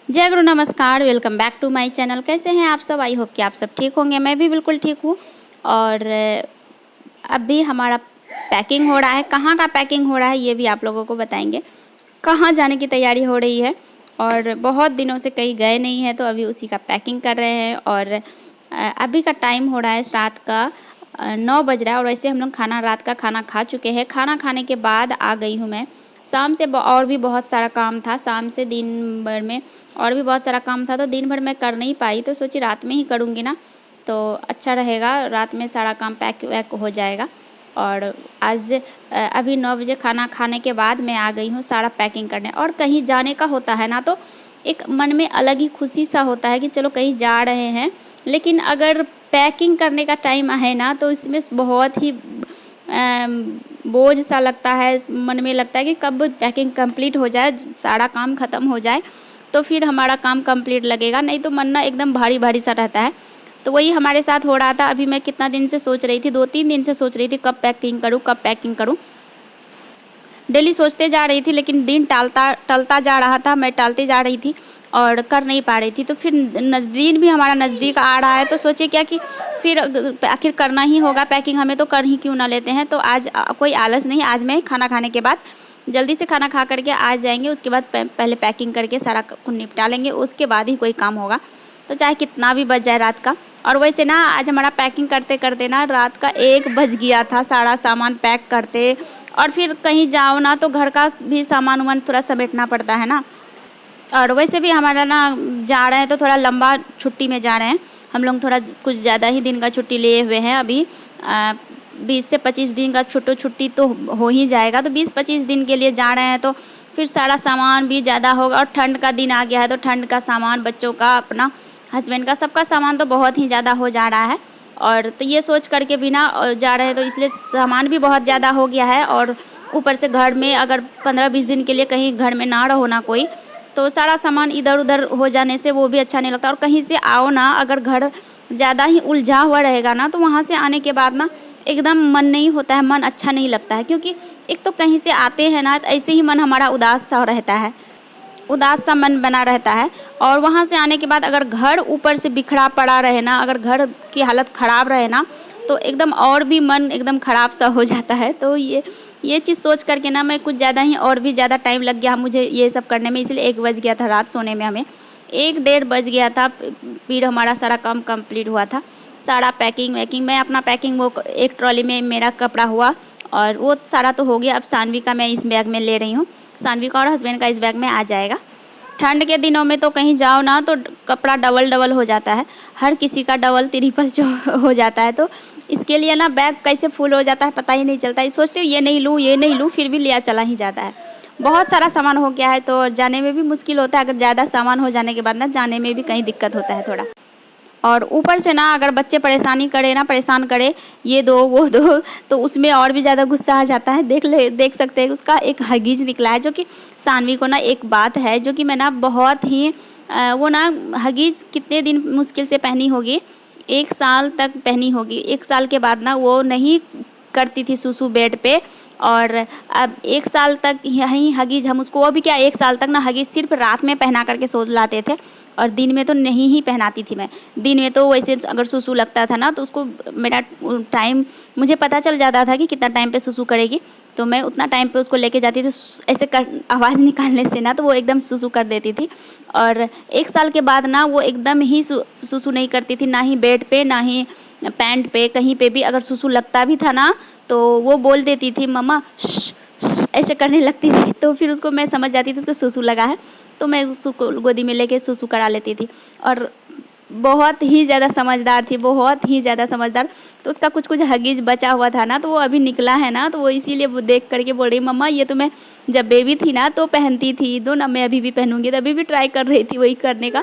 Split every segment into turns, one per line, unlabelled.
जय गुरु नमस्कार। Welcome back to my channel. कैसे हैं आप सब? आई होप कि आप सब ठीक होंगे। मैं भी बिल्कुल ठीक हूँ। और अभी हमारा पैकिंग हो रहा है। कहाँ का पैकिंग हो रहा है ये भी आप लोगों को बताएंगे। कहाँ जाने की तैयारी हो रही है और बहुत दिनों से कहीं गए नहीं हैं तो अभी उसी का पैकिंग कर रहे हैं। और अभी का टाइम हो रहा है रात का 9 बज रहा है। और वैसे हम लोग रात का खाना खा चुके हैं। खाना खाने के बाद आ गई हूँ मैं। शाम से और भी बहुत सारा काम था। शाम से दिन भर में और भी बहुत सारा काम था तो दिन भर मैं कर नहीं पाई, तो सोची रात में ही करूँगी ना तो अच्छा रहेगा। रात में सारा काम पैक वैक हो जाएगा। और आज अभी 9 बजे खाना खाने के बाद मैं आ गई हूँ सारा पैकिंग करने। और कहीं जाने का होता है ना तो एक मन में अलग ही खुशी सा होता है कि चलो कहीं जा रहे हैं। लेकिन अगर पैकिंग करने का टाइम है ना तो इसमें बहुत ही बोझ सा लगता है। मन में लगता है कि कब पैकिंग कंप्लीट हो जाए, सारा काम ख़त्म हो जाए तो फिर हमारा काम कंप्लीट लगेगा। नहीं तो मन ना एकदम भारी भारी सा रहता है। तो वही हमारे साथ हो रहा था। अभी मैं कितना दिन से सोच रही थी, 2-3 दिन से सोच रही थी कब पैकिंग करूँ कब पैकिंग करूँ। डेली सोचते जा रही थी लेकिन दिन टलता जा रहा था। मैं टालती जा रही थी और कर नहीं पा रही थी। तो फिर दिन भी हमारा नज़दीक आ रहा है तो सोचे क्या कि फिर आखिर करना ही होगा पैकिंग, हमें तो कर ही क्यों ना लेते हैं। तो आज कोई आलस नहीं। आज मैं खाना खाने के बाद जल्दी से खाना खा करके आ जाएंगे। उसके बाद पहले पैकिंग करके सारा कुछ निपटा लेंगे, उसके बाद ही कोई काम होगा। तो चाहे कितना भी बज जाए रात का। और वैसे ना आज हमारा पैकिंग करते करते ना रात का 1 बज गया था सारा सामान पैक करते। और फिर कहीं जाओ ना तो घर का भी सामान वामान थोड़ा समेटना पड़ता है ना। और वैसे भी हमारा ना जा रहे हैं तो थोड़ा लंबा छुट्टी में जा रहे हैं हम लोग। थोड़ा कुछ ज़्यादा ही दिन का छुट्टी लिए हुए हैं। अभी 20 से 25 दिन का छुट्टी तो हो ही जाएगा। तो 20-25 दिन के लिए जा रहे हैं तो फिर सारा सामान भी ज़्यादा होगा। और ठंड का दिन आ गया है तो ठंड का सामान, बच्चों का, अपना, हस्बैंड का, सबका सामान तो बहुत ही ज़्यादा हो जा रहा है। और तो ये सोच करके भी ना जा रहे हैं तो इसलिए सामान भी बहुत ज़्यादा हो गया है। और ऊपर से घर में अगर 15-20 दिन के लिए कहीं घर में ना रहो ना कोई तो सारा सामान इधर उधर हो जाने से वो भी अच्छा नहीं लगता। और कहीं से आओ ना, अगर घर ज़्यादा ही उलझा हुआ रहेगा ना तो वहाँ से आने के बाद ना एकदम मन नहीं होता है, मन अच्छा नहीं लगता है। क्योंकि एक तो कहीं से आते हैं ना तो ऐसे ही मन हमारा उदास सा रहता है, उदास सा मन बना रहता है। और वहाँ से आने के बाद अगर घर ऊपर से बिखरा पड़ा रहे ना, अगर घर की हालत ख़राब रहे ना तो एकदम और भी मन एकदम ख़राब सा हो जाता है। तो ये चीज़ सोच करके ना मैं कुछ ज़्यादा ही और भी ज़्यादा टाइम लग गया मुझे ये सब करने में। इसलिए 1 बज गया था रात सोने में, हमें 1-1:30 बज गया था। फिर हमारा सारा काम कंप्लीट हुआ था, सारा पैकिंग वैकिंग। मैं अपना पैकिंग वो एक ट्रॉली में मेरा कपड़ा हुआ और वो सारा तो हो गया। अब सानवी का मैं इस बैग में ले रही हूँ, सानवी का और हस्बैंड का इस बैग में आ जाएगा। ठंड के दिनों में तो कहीं जाओ ना तो कपड़ा डबल हो जाता है, हर किसी का डबल ट्रिपल जो हो जाता है। तो इसके लिए ना बैग कैसे फुल हो जाता है पता ही नहीं चलता। सोचती हूँ ये नहीं लूँ फिर भी लिया चला ही जाता है। बहुत सारा सामान हो गया है तो जाने में भी मुश्किल होता है। अगर ज़्यादा सामान हो जाने के बाद ना जाने में भी कहीं दिक्कत होता है थोड़ा। और ऊपर से ना अगर बच्चे परेशान करे ये दो वो दो तो उसमें और भी ज़्यादा गुस्सा आ जाता है। देख सकते हैं उसका एक हगीज निकला है, जो कि सानवी को ना एक बात है जो कि मैं ना बहुत ही वो ना हगीज कितने दिन मुश्किल से पहनी होगी, 1 साल तक पहनी होगी। 1 साल के बाद ना वो नहीं करती थी सुसु बेड पे। और अब 1 साल तक यहीं हगीज हम उसको, वो भी क्या 1 साल तक ना हगीज सिर्फ रात में पहना करके सो लाते थे और दिन में तो नहीं ही पहनाती थी मैं। दिन में तो वैसे अगर सुसु लगता था ना तो उसको मेरा टाइम मुझे पता चल जाता था कि कितना टाइम पे सुसु करेगी तो मैं उतना टाइम पे उसको लेके जाती थी। ऐसे कर आवाज़ निकालने से ना तो वो एकदम सुसु कर देती थी। और 1 साल के बाद ना वो एकदम ही सुसु नहीं करती थी, ना ही बेड पे ना ही पैंट पे, कहीं पे भी अगर सुसु लगता भी था ना तो वो बोल देती थी मम्मा ऐसे करने लगती थी। तो फिर उसको मैं समझ जाती थी उसको सुसु लगा है तो मैं उसको गोदी में लेके सुसु करा लेती थी। और बहुत ही ज़्यादा समझदार थी, बहुत ही ज़्यादा समझदार। तो उसका कुछ हगीज बचा हुआ था ना तो वो अभी निकला है ना तो वो इसीलिए वो देख करके बोल रही मम्मा ये तो मैं जब बेबी थी ना तो पहनती थी, दो ना मैं अभी भी पहनूंगी। तो अभी भी ट्राई कर रही थी वही करने का।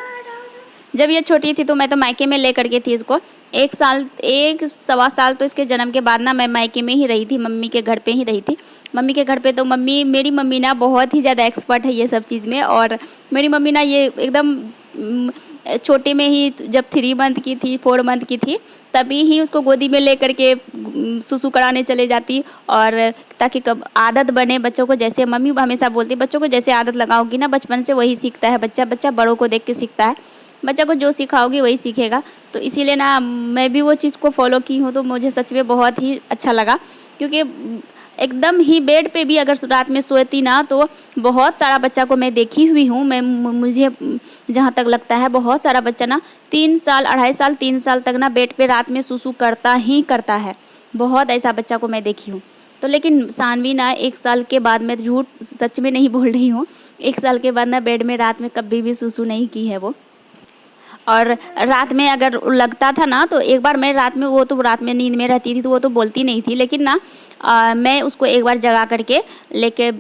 जब ये छोटी थी तो मैं तो मायके में ले करके थी इसको 1-1.25 साल। तो इसके जन्म के बाद ना मैं मायके में ही रही थी, मम्मी के घर पे ही रही थी। मम्मी के घर पे तो मेरी मम्मी ना बहुत ही ज़्यादा एक्सपर्ट है ये सब चीज़ में। और मेरी मम्मी ना ये एकदम छोटे में ही जब 3 मंथ की थी, 4 मंथ की थी, तभी ही उसको गोदी में लेकर के सुसु कराने चले जाती, और ताकि कब आदत बने बच्चों को। जैसे मम्मी हमेशा बोलती, बच्चों को जैसे आदत लगाओगी ना, बचपन से वही सीखता है बच्चा। बच्चा बड़ों को देख के सीखता है, बच्चा को जो सिखाओगी वही सीखेगा। तो इसीलिए ना मैं भी वो चीज़ को फॉलो की हूँ, तो मुझे सच में बहुत ही अच्छा लगा। क्योंकि एकदम ही बेड पे भी अगर रात में सोती ना, तो बहुत सारा बच्चा को मैं देखी हुई हूँ। मुझे जहाँ तक लगता है बहुत सारा बच्चा ना 3 साल, 2.5 साल, 3 साल तक ना बेड पे रात में सुसु करता ही करता है। बहुत ऐसा बच्चा को मैं देखी हूँ। तो लेकिन सानवी ना 1 साल के बाद, मैं झूठ सच में नहीं बोल रही हूँ, 1 साल के बाद ना बेड में रात में कभी भी सुसु नहीं की है वो। और रात में अगर लगता था ना, तो एक बार मैं रात में, वो तो रात में नींद में रहती थी तो वो तो बोलती नहीं थी, लेकिन ना मैं उसको एक बार जगा करके लेके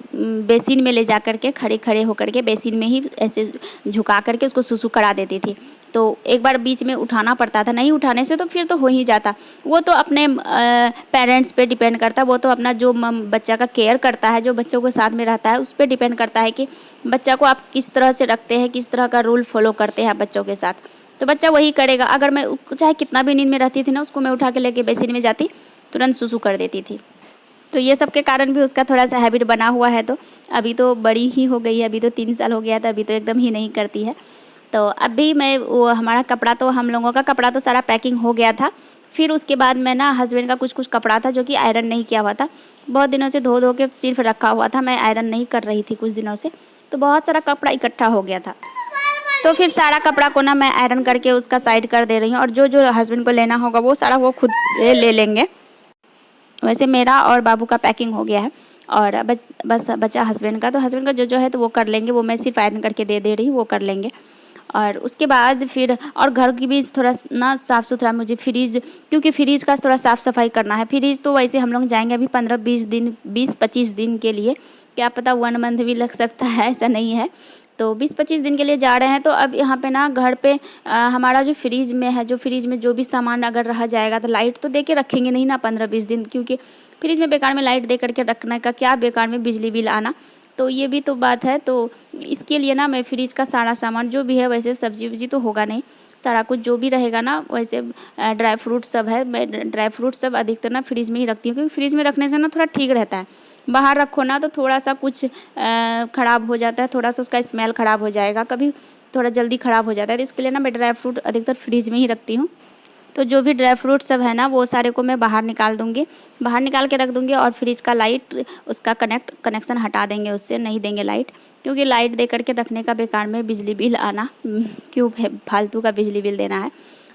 बेसिन में ले जा करके खड़े खड़े होकर के बेसिन में ही ऐसे झुका करके उसको सुसु करा देती थी। तो एक बार बीच में उठाना पड़ता था, नहीं उठाने से तो फिर तो हो ही जाता। वो तो अपने पेरेंट्स पे डिपेंड करता है, वो तो अपना जो बच्चा का केयर करता है, जो बच्चों के साथ में रहता है, उस पर डिपेंड करता है कि बच्चा को आप किस तरह से रखते हैं, किस तरह का रूल फॉलो करते हैं बच्चों के साथ। तो बच्चा वही करेगा। अगर मैं चाहे कितना भी नींद में रहती थी ना, उसको मैं उठा के लेके बेसिन में जाती, तुरंत सुसु कर देती थी। तो ये सब के कारण भी उसका थोड़ा सा हैबिट बना हुआ है। तो अभी तो बड़ी ही हो गई है, अभी तो 3 साल हो गया था, अभी तो एकदम ही नहीं करती है। तो अभी मैं वो हमारा कपड़ा, तो हम लोगों का कपड़ा तो सारा पैकिंग हो गया था। फिर उसके बाद मैं ना हस्बैंड का कुछ कुछ कपड़ा था जो कि आयरन नहीं किया हुआ था, बहुत दिनों से धो धो के सिर्फ रखा हुआ था, मैं आयरन नहीं कर रही थी कुछ दिनों से, तो बहुत सारा कपड़ा इकट्ठा हो गया था। तो फिर सारा कपड़ा को ना मैं आयरन करके उसका साइड कर दे रही हूँ, और जो जो हस्बैंड को लेना होगा वो सारा वो खुद से ले लेंगे। वैसे मेरा और बाबू का पैकिंग हो गया है, और बस बचा हस्बैंड का। तो हस्बैंड का जो है तो वो कर लेंगे, वो मैं सिर्फ आयरन करके दे रही हूँ, वो कर लेंगे। और उसके बाद फिर और घर की भी थोड़ा ना साफ़ सुथरा, मुझे फ्रिज, क्योंकि फ्रिज का थोड़ा साफ़ सफाई करना है। फ्रिज तो वैसे हम लोग जाएंगे अभी 15-20 दिन, 20-25 दिन के लिए, क्या पता 1 मंथ भी लग सकता है, ऐसा नहीं है। तो 20-25 दिन के लिए जा रहे हैं। तो अब यहाँ पे ना घर पे हमारा जो फ्रिज में है, जो फ्रिज में जो भी सामान अगर रह जाएगा, तो लाइट तो दे के रखेंगे नहीं ना 15-20 दिन, क्योंकि फ्रिज में बेकार में लाइट दे करके रखने का क्या, बेकार में बिजली बिल आना। तो ये भी तो बात है। तो इसके लिए ना मैं फ्रिज का सारा सामान जो भी है, वैसे सब्जी वब्जी तो होगा नहीं, सारा कुछ जो भी रहेगा ना, वैसे ड्राई फ्रूट सब है, मैं ड्राई फ्रूट सब अधिकतर ना फ्रिज में ही रखती हूँ, क्योंकि फ्रिज में रखने से ना थोड़ा ठीक रहता है। बाहर रखो ना तो थोड़ा सा कुछ ख़राब हो जाता है, थोड़ा सा उसका स्मेल ख़राब हो जाएगा, कभी थोड़ा जल्दी ख़राब हो जाता है। तो इसके लिए ना मैं ड्राई फ्रूट अधिकतर फ्रिज में ही रखती हूँ। तो जो भी ड्राई फ्रूट सब है ना, वो सारे को मैं बाहर निकाल दूँगी, बाहर निकाल के रख दूँगी। और फ्रिज का लाइट, उसका कनेक्शन हटा देंगे, उससे नहीं देंगे लाइट, क्योंकि लाइट दे करके रखने का बेकार में बिजली बिल आना, क्यों फालतू का बिजली बिल देना है।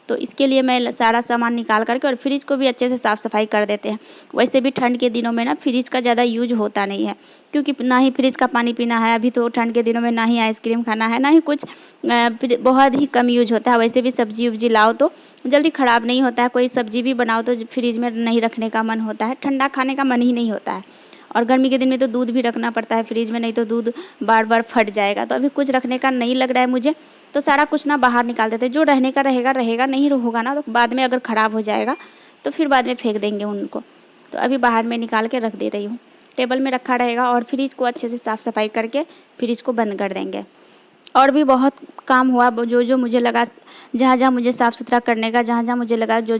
तो इसके लिए मैं सारा सामान निकाल करके, और फ्रिज को भी अच्छे से साफ़ सफाई कर देते हैं। वैसे भी ठंड के दिनों में ना फ्रिज का ज़्यादा यूज होता नहीं है, क्योंकि ना ही फ्रिज का पानी पीना है अभी, तो ठंड के दिनों में ना ही आइसक्रीम खाना है, ना ही कुछ, बहुत ही कम यूज होता है। वैसे भी सब्जी उब्जी लाओ तो जल्दी ख़राब नहीं होता है, कोई सब्जी भी बनाओ तो फ्रिज में नहीं रखने का मन होता है, ठंडा खाने का मन ही नहीं होता है। और गर्मी के दिन में तो दूध भी रखना पड़ता है फ्रिज में, नहीं तो दूध बार बार फट जाएगा। तो अभी कुछ रखने का नहीं लग रहा है मुझे, तो सारा कुछ ना बाहर निकाल देते हैं। जो रहने का रहेगा रहेगा, नहीं होगा ना तो बाद में अगर ख़राब हो जाएगा तो फिर बाद में फेंक देंगे उनको। तो अभी बाहर में निकाल के रख दे रही हूँ, टेबल में रखा रहेगा। और फ्रिज को अच्छे से साफ़ सफाई करके फ्रिज को बंद कर देंगे। और भी बहुत काम हुआ, जो जो मुझे लगा, जहाँ जहाँ मुझे साफ़ सुथरा करने का, जहाँ जहाँ मुझे लगा जो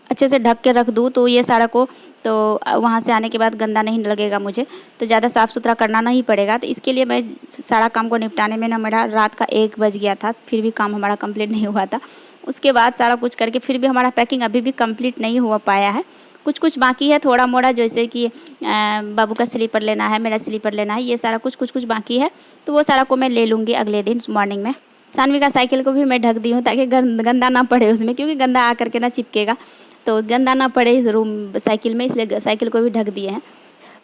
अच्छे से ढक के रख दूँ, तो ये सारा को, तो वहाँ से आने के बाद गंदा नहीं लगेगा मुझे, तो ज़्यादा साफ़ सुथरा करना नहीं पड़ेगा। तो इसके लिए मैं सारा काम को निपटाने में ना मेरा रात का 1 बज गया था, फिर भी काम हमारा कंप्लीट नहीं हुआ था। उसके बाद सारा कुछ करके फिर भी हमारा पैकिंग अभी भी कंप्लीट नहीं हुआ पाया है, कुछ कुछ बाकी है थोड़ा मोड़ा, जैसे कि बाबू का स्लीपर लेना है, मेरा स्लीपर लेना है, ये सारा कुछ बाकी है। तो वो सारा को मैं ले लूँगी अगले दिन मॉर्निंग में। सानवी का साइकिल को भी मैं ढक दी हूँ, ताकि गंदा ना पड़े उसमें, क्योंकि गंदा आ करके ना चिपकेगा, तो गंदा ना पड़े इस रूम साइकिल में, इसलिए साइकिल को भी ढक दिए हैं।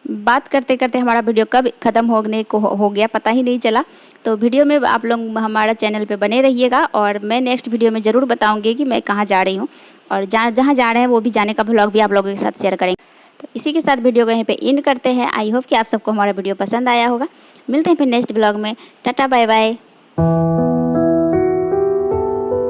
बात करते करते हमारा वीडियो कब ख़त्म होने को हो गया पता ही नहीं चला। तो वीडियो में आप लोग हमारा चैनल पे बने रहिएगा, और मैं नेक्स्ट वीडियो में ज़रूर बताऊंगी कि मैं कहाँ जा रही हूँ, और जहाँ जा रहे हैं वो भी जाने का व्लॉग भी आप लोगों के साथ शेयर करेंगे। तो इसी के साथ वीडियो को यहीं पे एंड करते हैं। आई होप कि आप सबको हमारा वीडियो पसंद आया होगा। मिलते हैं फिर नेक्स्ट ब्लॉग में। Tata bye bye.